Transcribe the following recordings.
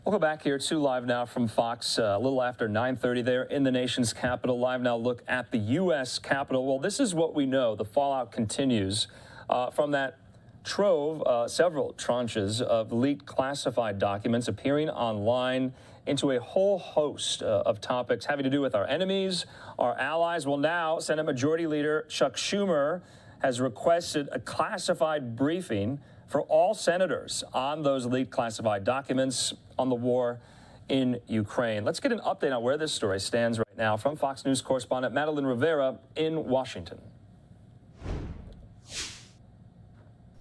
Welcome back here to Live Now from Fox. A little after 9:30 there in the nation's capital. Live Now look at the U.S. Capitol. Well, this is what we know. The fallout continues from that trove, several tranches of leaked classified documents appearing online into a whole host of topics having to do with our enemies, our allies. Well, now Senate Majority Leader Chuck Schumer has requested a classified briefing for all senators on those leaked classified documents on the war in Ukraine. Let's get an update on where this story stands right now from Fox News correspondent Madeline Rivera in Washington.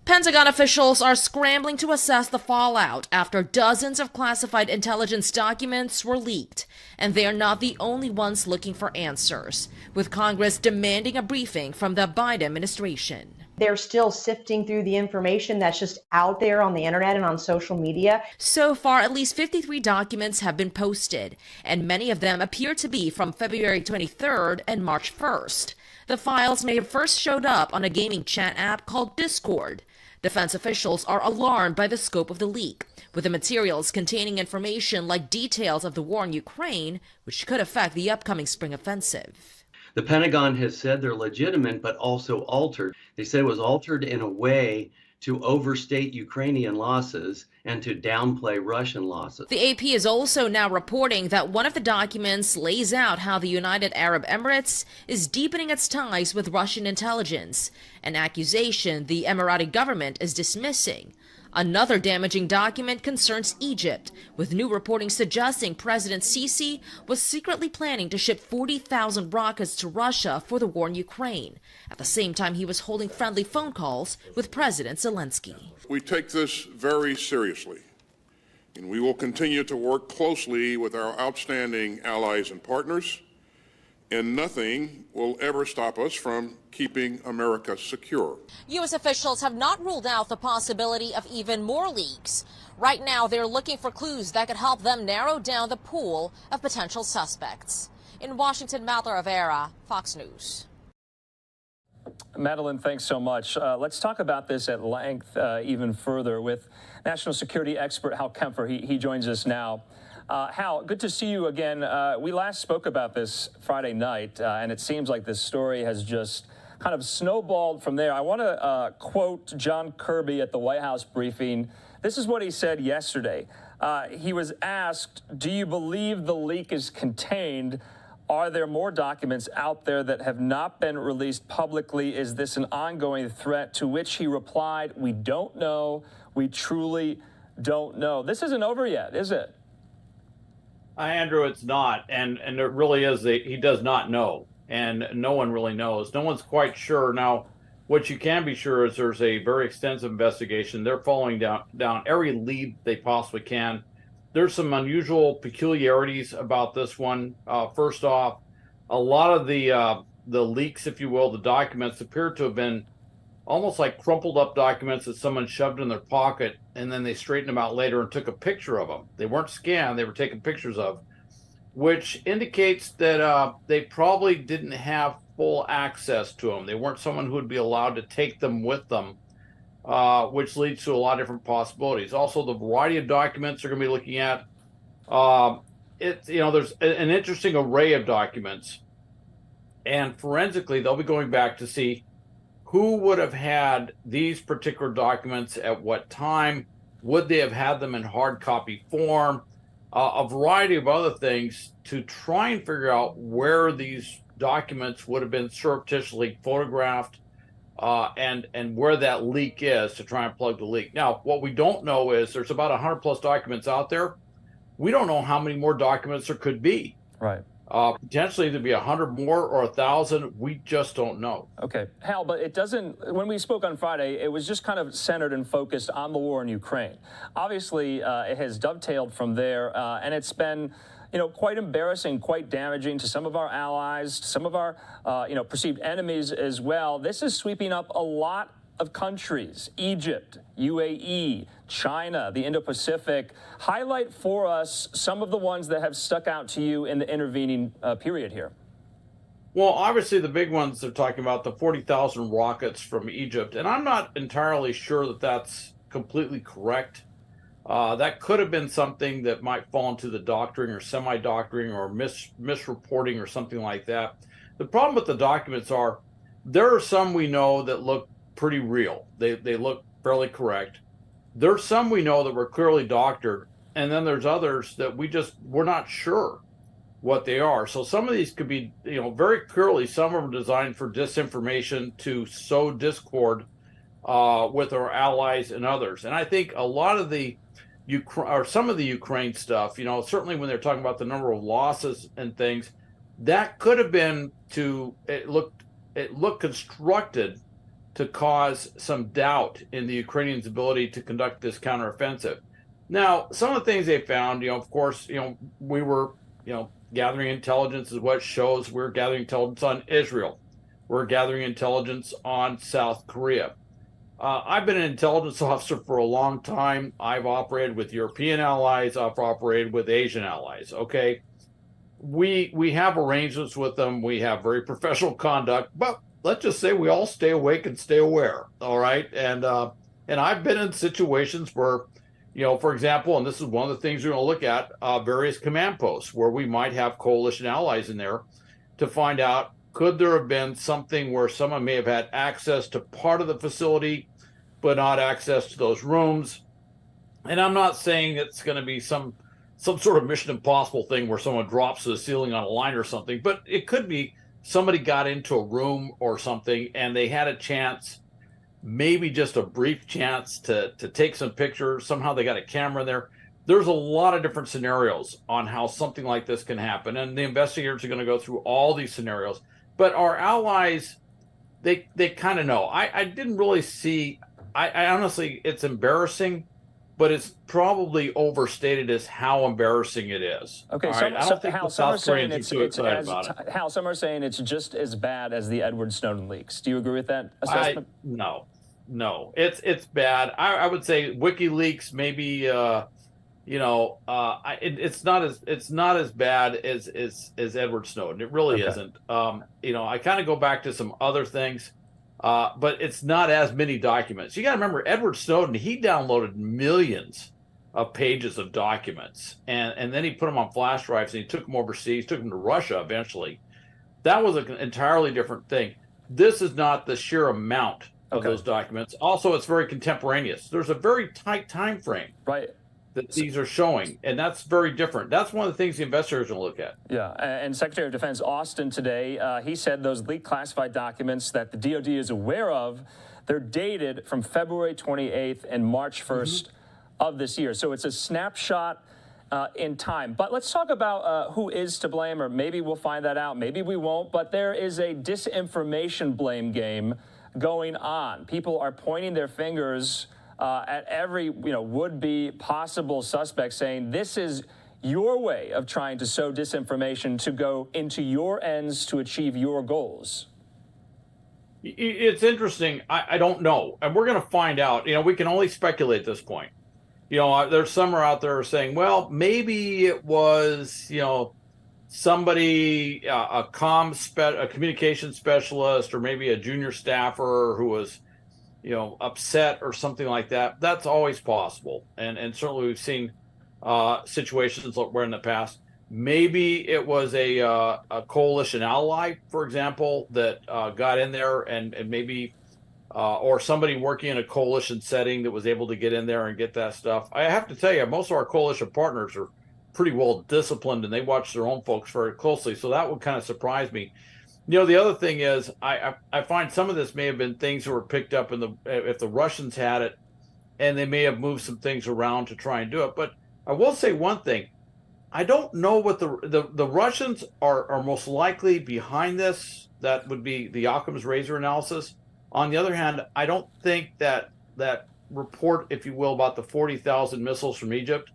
Pentagon officials are scrambling to assess the fallout after dozens of classified intelligence documents were leaked. And they are not the only ones looking for answers, with Congress demanding a briefing from the Biden administration. They're still sifting through the information that's just out there on the internet and on social media. So far, at least 53 documents have been posted, and many of them appear to be from February 23rd and March 1st. The files may have first showed up on a gaming chat app called Discord. Defense officials are alarmed by the scope of the leak, with the materials containing information like details of the war in Ukraine, which could affect the upcoming spring offensive. The Pentagon has said they're legitimate, but also altered. They said it was altered in a way to overstate Ukrainian losses and to downplay Russian losses. The AP is also now reporting that one of the documents lays out how the United Arab Emirates is deepening its ties with Russian intelligence, an accusation the Emirati government is dismissing. Another damaging document concerns Egypt, with new reporting suggesting President Sisi was secretly planning to ship 40,000 rockets to Russia for the war in Ukraine. At the same time, he was holding friendly phone calls with President Zelensky. We take this very seriously, and we will continue to work closely with our outstanding allies and partners, and nothing will ever stop us from keeping America secure. U.S. officials have not ruled out the possibility of even more leaks. Right now, they're looking for clues that could help them narrow down the pool of potential suspects. In Washington, Madeline Rivera, Fox News. Madeline, thanks so much. Let's talk about this at length even further with national security expert Hal Kempfer. He joins us now. Hal, good to see you again. We last spoke about this Friday night, and it seems like this story has just kind of snowballed from there. I want to quote John Kirby at the White House briefing. This is what he said yesterday. He was asked, do you believe the leak is contained? Are there more documents out there that have not been released publicly? Is this an ongoing threat? To which he replied, we don't know. We truly don't know. This isn't over yet, is it? Andrew, it's not. And it really is. He does not know. And no one really knows. No one's quite sure. Now, what you can be sure is there's a very extensive investigation. They're following down every lead they possibly can. There's some unusual peculiarities about this one. First off, a lot of the leaks, if you will, the documents appear to have been almost like crumpled up documents that someone shoved in their pocket, and then they straightened them out later and took a picture of them. They weren't scanned, they were taken pictures of, which indicates that they probably didn't have full access to them. They weren't someone who would be allowed to take them with them, which leads to a lot of different possibilities. Also, the variety of documents they're going to be looking at, there's an interesting array of documents, and forensically, they'll be going back to see who would have had these particular documents at what time. Would they have had them in hard copy form? A variety of other things to try and figure out where these documents would have been surreptitiously photographed and where that leak is to try and plug the leak. Now, what we don't know is there's about 100 plus documents out there. We don't know how many more documents there could be. Right. Potentially there'd be 100 more or 1,000. We just don't know. Okay, Hal, but it doesn't, when we spoke on Friday, it was just kind of centered and focused on the war in Ukraine. Obviously, it has dovetailed from there, and it's been, quite embarrassing, quite damaging to some of our allies, to some of our, perceived enemies as well. This is sweeping up a lot of countries: Egypt, UAE, China, the Indo-Pacific. Highlight for us some of the ones that have stuck out to you in the intervening period here. Well, obviously the big ones they're talking about, the 40,000 rockets from Egypt, and I'm not entirely sure that that's completely correct. That could have been something that might fall into the doctoring or semi-doctoring or misreporting or something like that. The problem with the documents are there are some we know that look pretty real. They look fairly correct. There's some we know that were clearly doctored, and then there's others that we're not sure what they are. So some of these could be, very clearly, some of them designed for disinformation to sow discord with our allies and others. And I think a lot of some of the Ukraine stuff, certainly when they're talking about the number of losses and things, that could have been it looked constructed to cause some doubt in the Ukrainians' ability to conduct this counteroffensive. Now, some of the things they found, of course, we were, gathering intelligence is what shows we're gathering intelligence on Israel. We're gathering intelligence on South Korea. I've been an intelligence officer for a long time. I've operated with European allies. I've operated with Asian allies. Okay. We have arrangements with them. We have very professional conduct, but let's just say we all stay awake and stay aware. All right. And I've been in situations where, for example, and this is one of the things we're going to look at, various command posts where we might have coalition allies in there to find out, could there have been something where someone may have had access to part of the facility, but not access to those rooms? And I'm not saying it's going to be some sort of Mission Impossible thing where someone drops to the ceiling on a line or something, but it could be somebody got into a room or something and they had a chance, maybe just a brief chance to take some pictures. Somehow they got a camera in there. There's a lot of different scenarios on how something like this can happen. And the investigators are going to go through all these scenarios. But our allies, they kind of know. I didn't really see, I honestly, it's embarrassing, but it's probably overstated as how embarrassing it is. Okay, right? I don't think Hal, the South Koreans are too excited about it. Hal, some are saying it's just as bad as the Edward Snowden leaks. Do you agree with that assessment? No, it's bad. I would say WikiLeaks maybe. It's not as bad as Edward Snowden. It really isn't. I kind of go back to some other things, but it's not as many documents. You got to remember, Edward Snowden, he downloaded millions of pages of documents, and then he put them on flash drives and he took them overseas, took them to Russia eventually. That was an entirely different thing. This is not the sheer amount of those documents. Also, it's very contemporaneous. There's a very tight time frame. Right. That these are showing, and that's very different. That's one of the things the investigators are going to look at. Yeah, and Secretary of Defense Austin today, he said those leaked classified documents that the DOD is aware of, they're dated from February 28th and March 1st of this year. So it's a snapshot in time. But let's talk about who is to blame, or maybe we'll find that out, maybe we won't. But there is a disinformation blame game going on. People are pointing their fingers at every would-be possible suspect, saying this is your way of trying to sow disinformation to go into your ends to achieve your goals. It's interesting. I don't know, and we're going to find out. We can only speculate at this point. There's some are out there saying, well, maybe it was somebody, a communication specialist, or maybe a junior staffer who was upset or something like that. That's always possible. And certainly we've seen situations where in the past, maybe it was a coalition ally, for example, that got in there and maybe, or somebody working in a coalition setting that was able to get in there and get that stuff. I have to tell you, most of our coalition partners are pretty well disciplined and they watch their own folks very closely. So that would kind of surprise me. The other thing is, I find some of this may have been things that were picked up if the Russians had it, and they may have moved some things around to try and do it. But I will say one thing: I don't know what the Russians are most likely behind this. That would be the Occam's razor analysis. On the other hand, I don't think that report, if you will, about the 40,000 missiles from Egypt,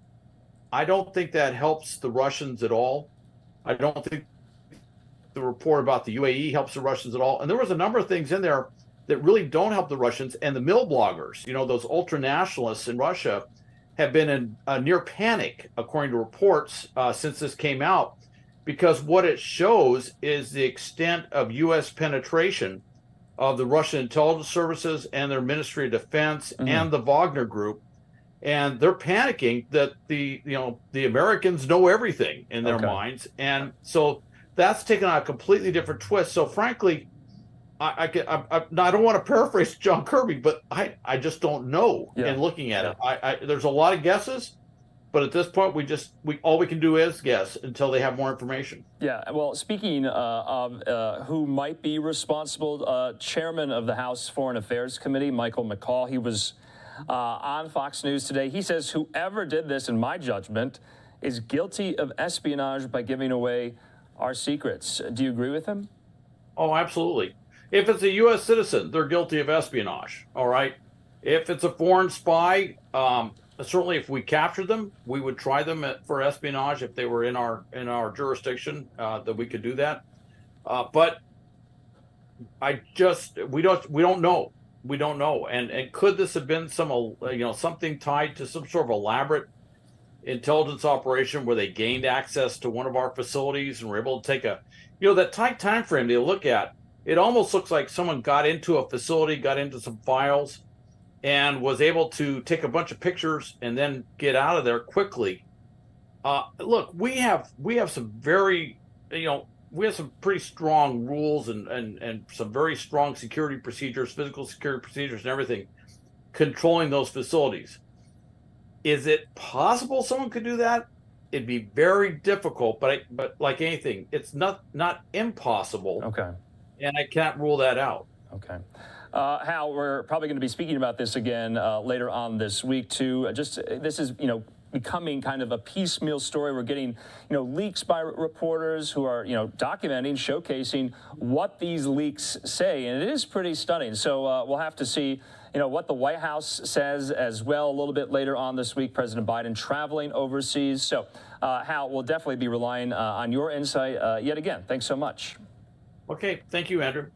I don't think that helps the Russians at all. I don't think the report about the UAE helps the Russians at all. And there was a number of things in there that really don't help the Russians. And the mill bloggers, those ultra nationalists in Russia, have been in near panic, according to reports, since this came out, because what it shows is the extent of U.S. penetration of the Russian intelligence services and their Ministry of Defense and the Wagner Group. and they're panicking that the Americans know everything in their Okay. minds, and so that's taken on a completely different twist. So frankly, I don't want to paraphrase John Kirby, but I just don't know. Yeah. In looking at it, there's a lot of guesses, but at this point, all we can do is guess until they have more information. Yeah, well, speaking of who might be responsible, Chairman of the House Foreign Affairs Committee, Michael McCaul, he was on Fox News today. He says whoever did this, in my judgment, is guilty of espionage by giving away our secrets. Do you agree with him? Oh, absolutely. If it's a U.S. citizen, they're guilty of espionage. All right. If it's a foreign spy, certainly if we captured them, we would try them for espionage if they were in our jurisdiction, that we could do that. But we don't know. We don't know. And could this have been something tied to some sort of elaborate intelligence operation where they gained access to one of our facilities and were able to take that tight time frame they look at? It almost looks like someone got into a facility, got into some files, and was able to take a bunch of pictures and then get out of there quickly. Look, we have some very, we have some pretty strong rules and some very strong security procedures, physical security procedures and everything, controlling those facilities. Is it possible someone could do that? It'd be very difficult, but like anything, it's not impossible. Okay. And I can't rule that out. Okay. Hal, we're probably going to be speaking about this again later on this week, too. This is, becoming kind of a piecemeal story. We're getting, leaks by reporters who are, documenting, showcasing what these leaks say. And it is pretty stunning. So we'll have to see, what the White House says as well a little bit later on this week. President Biden traveling overseas. So, Hal, we'll definitely be relying on your insight yet again. Thanks so much. Okay. Thank you, Andrew.